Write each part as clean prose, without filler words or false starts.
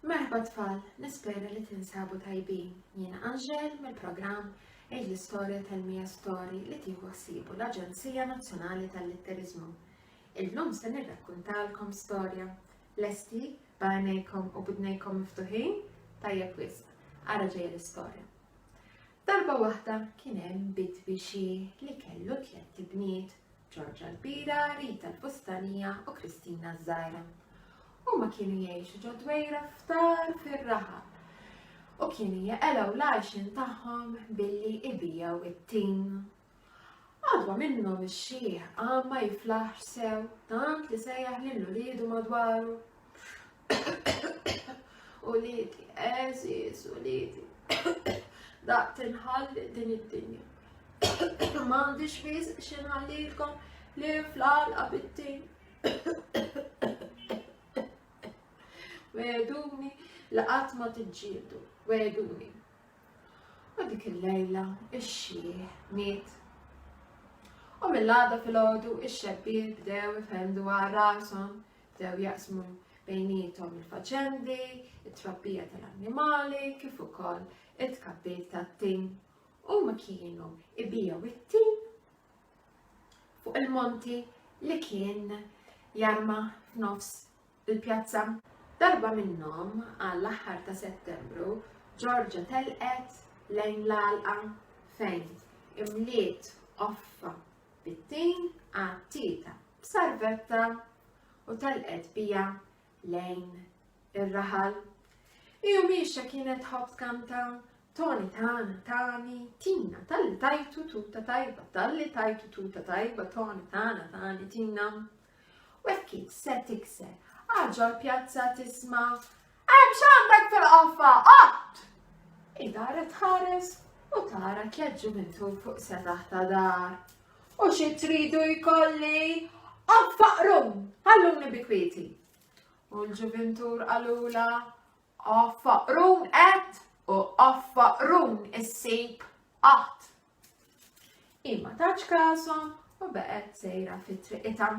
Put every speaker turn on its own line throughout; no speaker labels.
Merħba tfal, nispera li tinsabu tajbin. Jiena Anġel mill-programm Għidli Storja tal-Mija Stori li tieħu ħsibu l-Aġenzija tal-Litteriżmu. Illum se nirrakkuntalkom storja. Lesti b'għajnejkom u b'idnejkom miftuħin? Tajjeb wisq, ara ġejja l-istorja. Darba waħda kien hemm bit bixi li kellu 3 bniet, Ġorġa l-Kbira, Rita l-Fustanija u Kristina żgħira. Huma kienu jgħixu ġo dwejra ftar fir-raħal u kienu jeqgħu l-għajxin tagħhom billi ibijgħu it-tin. Għadwa minnhom ix-xieħ ma jiflaħx sew tant li sejjaħ lill-uliedu madwaru. Uliedi, eżiż uliedi, daqt inħalli din id-dinja. M'għandix wisq x'inħallilkom li fl-għalqa bit-tin. Weduni li qatt ma tiġġieldu, weduni. U dik il-lejla ix-xieħ miet. U mill-għada filgħodu ix-xebbiet bdew ifehmdu għal rashom, bdew jaqsmu bejniethom il-faċendi, it-trabbija tal-annimali, kif ukoll it-tkabbiet tat-tin. Huma kienu ibijgħu it-tin fuq il-monti li kien jarma f'nofs il-pjazza. Darba minnhom għall-aħħar ta' Settembru, Ġorġa telqet lejn l-għalqa fejn imliet offa bit-tin għat-tita b'sarvetta u telqet bija lejn ir-raħal. Iju miexa kienet ħobb tkanta Toni tana tani, Tina tal-li tajtu tuta tajba, tal-li tajtu tuta tajba, Toni tana tani Tina. U hekk se tikser ħaġa l-pjazza tisma' hemm x'għandek fil-qoffa qatt! Id-dara tħares u tara 3 ġuventur fuq setaħ ta' dar. U xi tridu jkolli? Affaqrum, ħalluni bi kwieti. U l-ġuventur qalula affaqrum qed u affaqrum issib qatt. Imma taċ kasom u beqgħet sejra fit-triqita.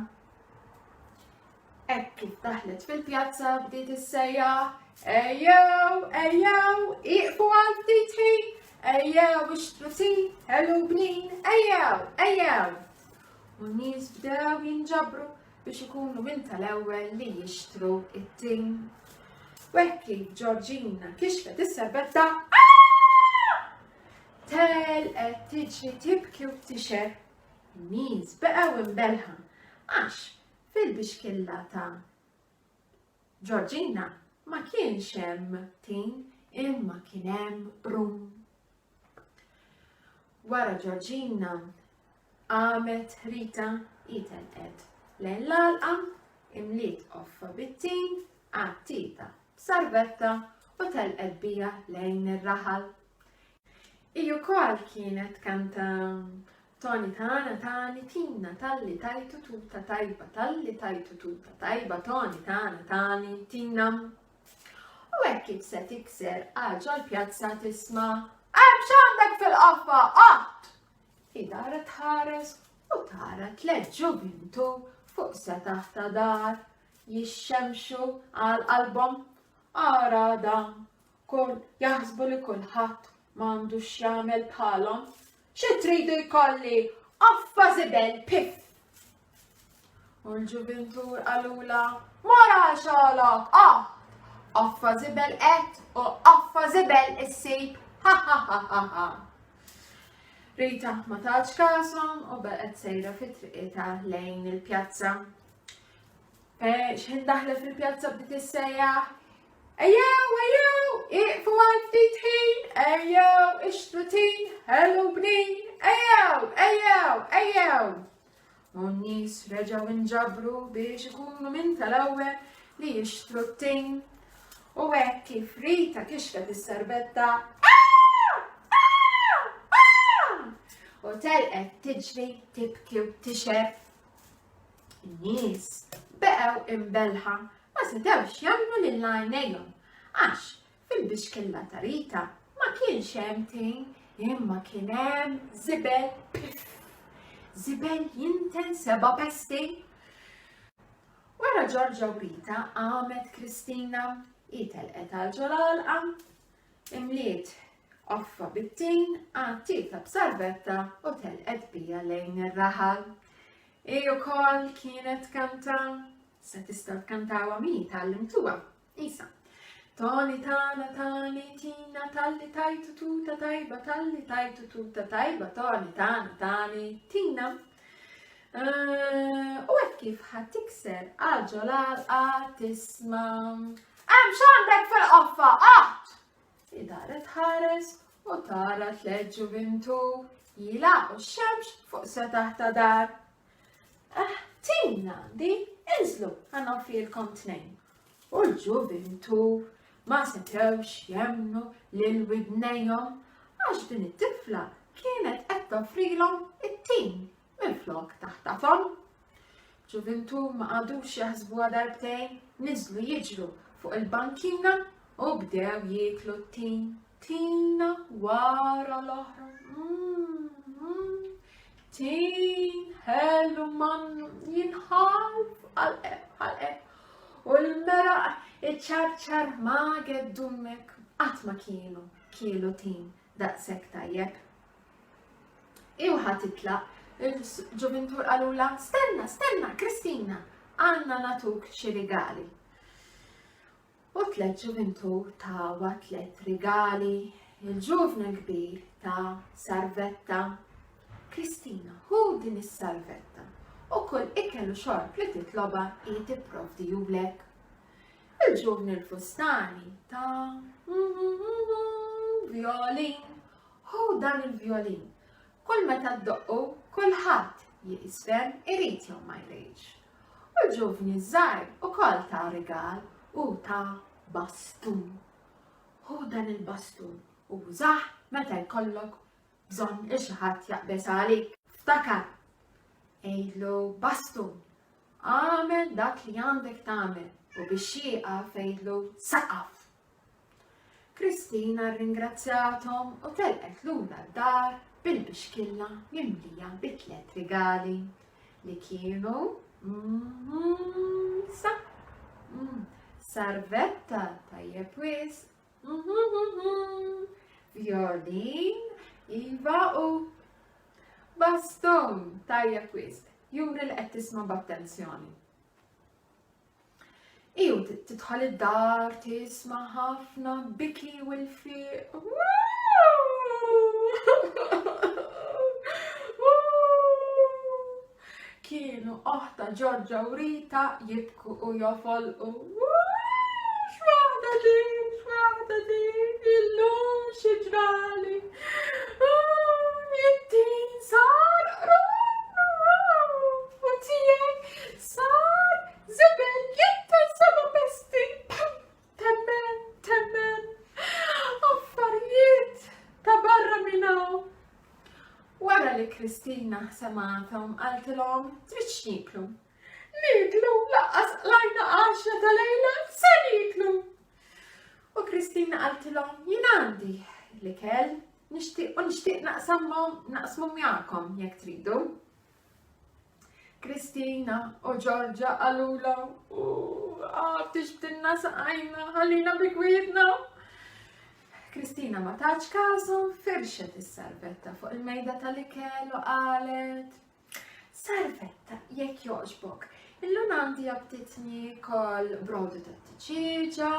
Hekk kif daħlet fil-pjazza bdiet issejjaħ ejjew, ejjew, iqfu għal ftit ħin, ejjew ixtru tin, ħelu bnin, ejjew, ejjew. U n-nies bdew jinġabru biex ikunu minn tal-ewwel li jixtru it-tin. U hekk kif Ġorġina kixfet is-serbetta telqet tiġri tibki u tixer. In-nies beqgħu imbelħa għax fil-bixkilla ta' Ġorġina ma kienx hemm tin imma kien hemm rum. Wara Ġorġina qamet Rita telqet lejn l-għalqa imliet offa bit-tin għat-tita b'sarvetta u telqet bija lejn ir-raħal. Hi wkoll kienet kanta Toni tana tani Tina tal-li tajtu tuta tajba, tal-li tajtu tuta tajba, Toni tana tani Tina. U hekk kif se tikser ħaġa l-pjazza tisma' hemm x'għandek fil-qoffa qatt! Id-dara tħares u tara 3 ġuventur fuq setaħ ta' dar jixxemxu għal qalbhom. Ara dan, kull jaħsbu li kulħadd m'għandux jagħmel bħalhom. Xi tridu jkolli? Offa żibel piff! U l-ġuventur qalula mara xogħolok qatt! Offa żibel qed u offa żibel issib! Ha ha ha ha ha! Rita ma tatx kasom u beqgħet sejra fit-triqieta lejn il-pjazza. X'ħin daħlet fil-pjazza bdiet issejjaħ ejjew, ejjew, iqfu għal ftit ħin, ejjew, ixtru tin, ħelu bnin, ejjew, ejjew, ejjew. U n-nies reġgħu inġabru biex ikunu minn tal-ewwel li jixtru t-tin. U hekk kif Rita kixfet is-serbetta u telqet tiġri tibki u tixer. In-nies beqgħu imbelħa ma setgħux jagħmlu lil għajnejhom għax fil-bixkilla ta' Rita ma kienx hemm tin imma kien hemm żibel piff. Żibel jinten 7 pesti. Wara Ġorġa u Rita qamet Kristina itelqet għal-ġolalqa, imliet offa bit-tin, għattita b'sarvetta u telqet bija lejn ir-raħal. Ukoll kienet kanta, se tista' tkantawa min tallimtuha. Isa. Toni tana tani tina talli tajtu tuta tajba talli tajtu tuta tajba toni tana tani tina. U għed kif ħad tikser għal-ġolalqa tisma' x'għandek fil-qoffa qatt! Idaret ħares u tara tliet ġuventur jilaqgħu x-xemx fuq setaħ ta' dar. Tina di, inżlu ħanoffilkom tnejn. U l-ġuventur ma setewx jemmnu lil widnejhom għax din it-tifla kienet qed toffrilhom it-tin minflok taħtafhom. Ġuventur ma qagħdux jaħsbuha darbtejn, niżlu jiġru fuq il-bankina u bdew jieklu t-tin, tina wara l-oħra. Tin ħellu man jinħalf għal-qeb u l-meraq iċċarċar ma geddummek qatt ma kienu tin daqshekk tajjeb. Ħadd titlaq il-ġuventur qalula stenna, Kristina, għandna natuk xi rigali. U tliet ġuventur tawa tliet rigali, il-ġuvna kbir ta' sarvetta. Kristina, hu din is-sarvetta u kull ikel u xorb li titloba tipprovdijulek. Il-ġuvn il-fustani ta' violin, hu dan il-violin. Kull meta ddoqqu, kulħadd jisfem irid jew ma jridx. U l-ġuvn iż-żgħir ukoll ta' rigal u ta' bastun. Hu dan il-bastun użah meta jkollok bżonn xi ħadd jaqbes għalik. Ftakar, ejdlu bastun, għamel dak li għandek tagħmel u biex jieqaf ejdlu saqaf. Kristina rringrazzjathom u telqet lura d-dar bil-bixkilla mimlija bi-tliet rigali li kienu sarvetta tajjeb wisq, violin iva u baston tajjeb wisq, juri li qed tisma' b'attenzjoni. Tidħol id-dar tisma' ħafna biki u l-fiq. Kienu oħta Ġorġa u Rita jibku u jofolqu. X'waħda din, illum xi ġrali. It-tin sar u tiegħek sar żibel jittensaba pesti. Temmen, affarijiet ta' barra minn hawn. Wara li Kristina semathom qaltilhom tridx niklu. Niklu laqqas lajna 10 ta' lejla se niklu. U Kristina qaltilhom jien għandi l-ikel nixtieq naqsmu miegħkom jekk tridu. Kristina u Ġorġa qalula tixbdilna saqajna ħallina bi kwietna. Kristina ma taċ każhom, firxet is-sarvetta fuq il-mejda tal-ikel u qalet: Sarvetta, jekk jogħġbok, illum għandi jabtitni kol brodu tat-tiġiġa,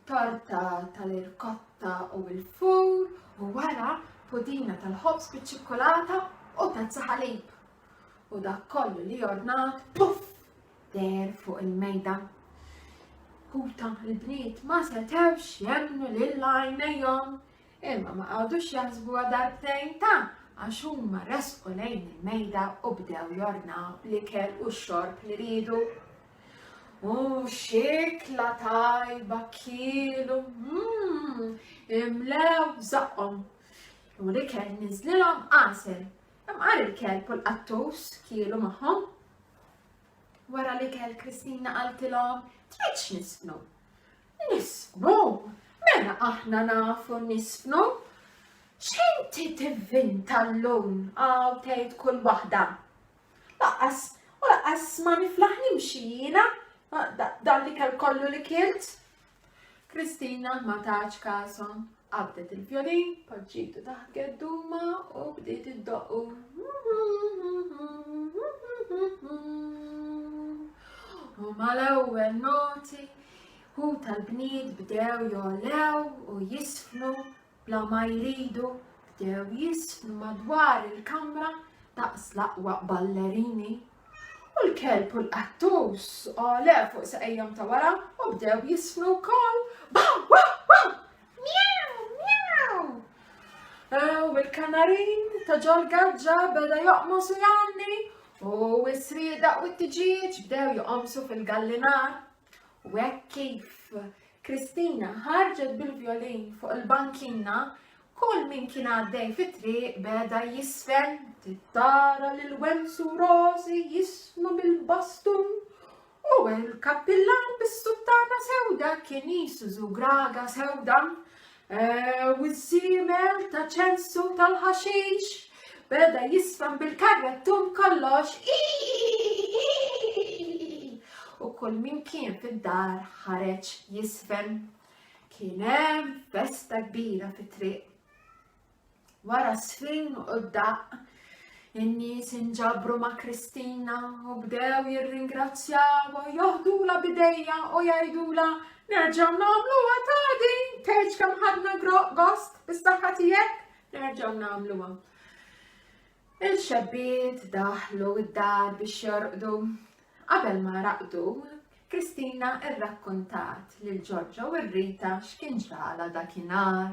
torta tal-irkotta u l-fur, u wara pudina tal-ħobż biċ-ċikkolata u tazza ħalib. U dak kollu li ordnat, puff, der fuq il-mejda. Kuta l-bniet ma setewx jemmnu lil-għajnejhom, imma ma qagħdux jaħsbuha darbtejn għax huma resqu lejn il-mejda u bdew jornaw l-ikel u x-xorb li ridu. Xikla tajba kielu, imlew żaqhom. U l-ikel niżlilhom qasel, imqar il-kelb u l-qattus kielu magħhom. Wara l-ikel Kristina qaltilhom: Tridx nisfnu? Nisfnu? Mela aħna nafu nisfnu? X'inti tivvinta llum tgħid kull waħda? Laqqas ma niflaħ nimxi jiena dan li kell kollu li kielt. Kristina ma taċ kasom, qabdet il-violin, poġġitu taħt gedduma u bdiet iddoqqu. U mal-ewwel noti hu tal-bniet bdew jolew u jisfnu bla ma jridu, bdew jisfnu madwar il-kamra daqs l-aqwa ballerini. U l-kelb u l-qattus għale fuq saqejjam ta' wara u bdew jisfnu wkoll. Baw, waw, waw! Mjaw, mjaw! U l-kanarin ta' ġol garġa beda joqmosu janni u s-srieda u t-tiġiġ bdew joqomsu fil-gallinar. U hekk kif Kristina ħarġet bil-violin fuq il-bankina, kull min kien għaddej fit-triq beda jisfen, tittara l-wensu rosi jisfnu bil-bastun u l-kappillan bis-suttana sewda kien jisu zugraga sewda u z-zimel ta' ċensu tal-ħaxix beda jisfen bil-karrettum kollox. U kull min kien fid-dar ħareġ jisfen. Kien hemm festa kbira fit-triq. Wara sfin u d-daq, in-nies inġabru ma' Kristina u bdew jirringrazzjawha, joħdula bidejja u jgħidula nerġgħu nagħmluha tagħdi, tgħidx kemm ħadna gost bis-saħħa tiegħek, nerġgħu nagħmluha. Il-xebbiet daħlu id-dar biex jorqdu. Qabel ma raqdu, Kristina irrakkuntat lil Ġorġa u Rita x'kien ġrala dakinhar.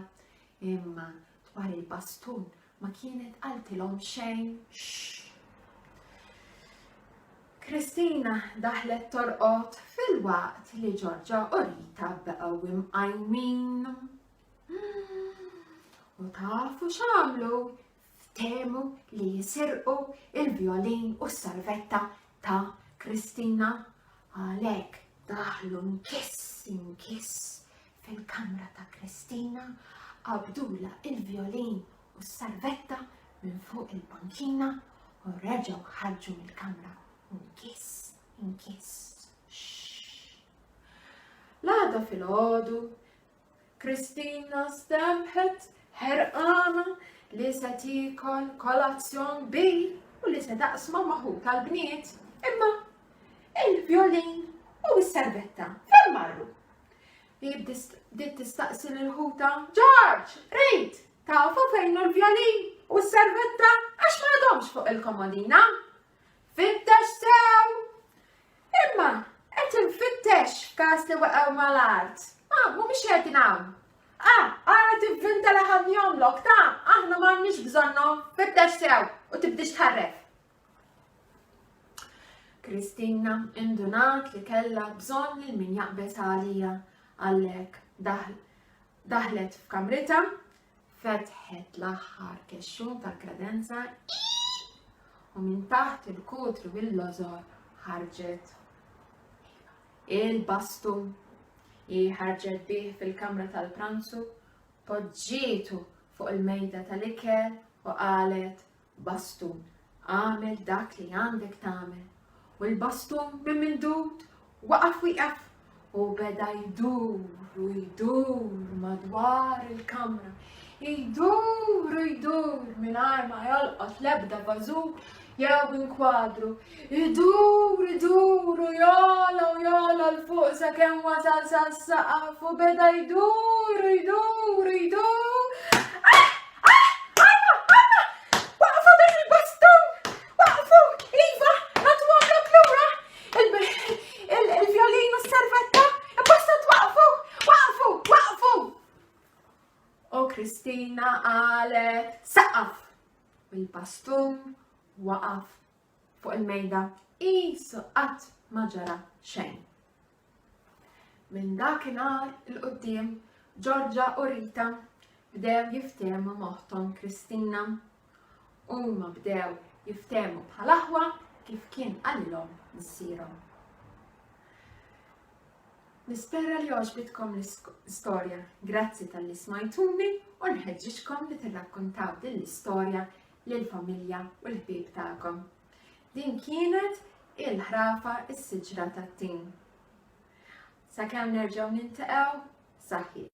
Imma dwar il-bastun ma kienet qaltilhom xejn. Kristina daħlet torqod fil-waqt li Ġorġa u Rita baqgħu imqajmin. U tafu x'għamlu? Ftehmu li jisirqu il-violin u s-sarvetta ta' Kristina. Għalhekk daħlu nkiss fil-kamra ta' Kristina, qabdula il-violin u s-sarvetta minn fuq il-bankina u reġgħu ħarġu mill-kamra. Nkiss. L-għada fil-ħodu, Kristina stempet ħerqana li se tikol kolazzjon kbir u li se taqsma maħu tal-bniet. Imma il-violin u s-servetta fejn marru? Bdiet tistaqsi lil-ħuta, George, Reid, tafu fejn il-violin u s-servetta għax m'għadhomx fuq il-komodina? Fittex sew! Imma qed infittex f'każ li waqgħu mal-art. Mhumiex qed ingħamm. Ara tivvinta li ħadd jomlok ta' aħna m'għandniex bżonnhom, fittex sew u tibdix tħarref. Kristina indunat li kellha bżonn lil min jaqbes għalija, għalhekk daħlet f'kamrita, fetħet l-aħħar kexxun tal-kredenza u minn taħt il-kutru bil-lożor ħarġet il-bastun. Ħarġet bih fil-kamra tal-pranzu, poġġietu fuq il-mejda tal-ikel u qalet bastun, għamel dak li għandek tagħmel. U l-bastun minn mindut waqaf wieqaf u beda jdur madwar il-kamra. Jdur mingħajr ma jolqot l-ebda bażuk jew inkwadru. Jdur u jola l-fuq sakemm wasal sas-saqaf u beda jdur. Kristina qalet saqaf u l-bastun waqaf fuq il-mejda qisu qatt ma ġara xejn. Minn dakinhar il-qudiem Ġorġa u Rita bdew jiftehmu moħħhom Kristina. Huma bdew jiftehmu bħal-aħwa kif kien qalilhom missierhom. Nispera li għoġbitkom l-istorja. Grazzi tal-li smajtuni u nħeġġiġkom li tirrakkontaw din l-istorja lill-familja u l-ħbieb tagħkom. Din kienet il-ħrafa Is-Siġra tat-Tin. Sakemm nerġgħu niltaqgħu, saħħi.